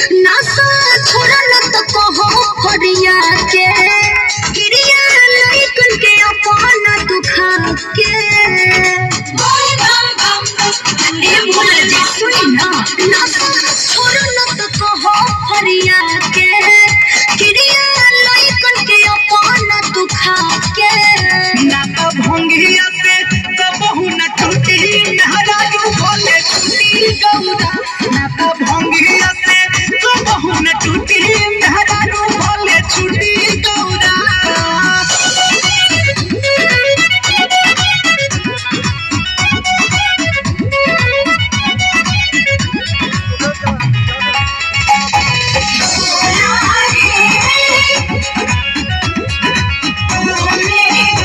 नासा छोड़ा न तो कहो हरिया के गिरिया लइकन के अपन दुखा के ए भोला जी सुनी ना नासा छोड़ा न तो कहो हरिया के गिरिया लइकन के अपन दुखा के ना तो भंगिया से कबहू न टूटी मेहरा रू भोले टूटी गौरा ना तो भंगिया से कबहू न टूटी मेहरा रू भोले छूटी गौरा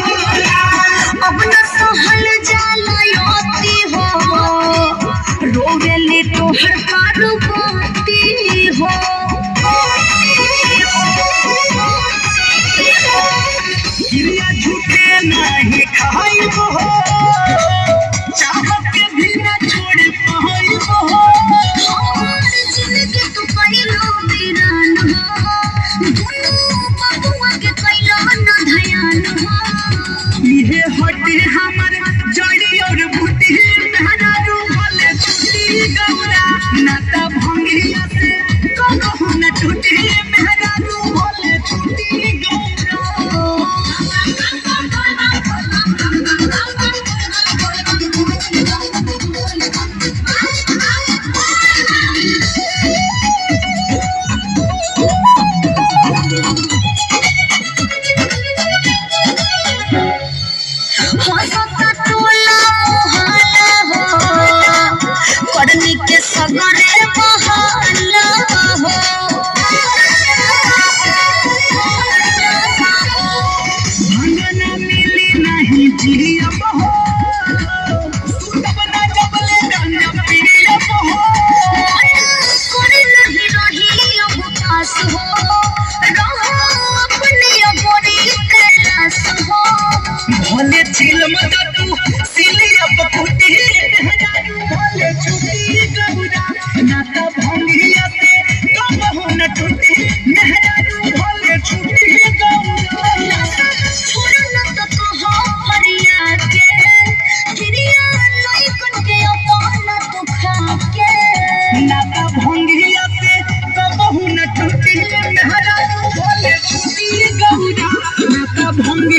अब न सहल जाला योती हो रोवेले तोहर पार्वती हो गिरिया झूठे नहीं खाइब हो चाहत के भी न छोड़ पाइब हो हमार जिंदगी तू कइलो वीरान हो दुनू बबुआ के कइलो न धयान हो इहे हटे हमर जड़ी और बूटी मेहरा रू भोले छूटी गौरा ना त भंगिया से कबहू न टूटी मेहरा रू भोले छूटी गौरा हंसता टोला मोहल्ला हो करनी के सगरे बहाला हो भंगना मिली नहीं जियब हो सुतब ना जबले गंजा पियब हो करे नहीं रही अब पास हो रहो अपने अबोरी कैलाश हो भोले छिल मत तू सिलियब फूटी मेहरा रू भोले छूटी गौरा ना त भंगिया से कबहू न टूटी मेहरा रू भोले छूटी गौरा छोड़ा न तो कहो हरिया के गिरिया लइकन के अपन दुखा के ना त भंगिया से कबहू न टूटी मेहरा रू भोले छूटी गौरा ना त भंगिया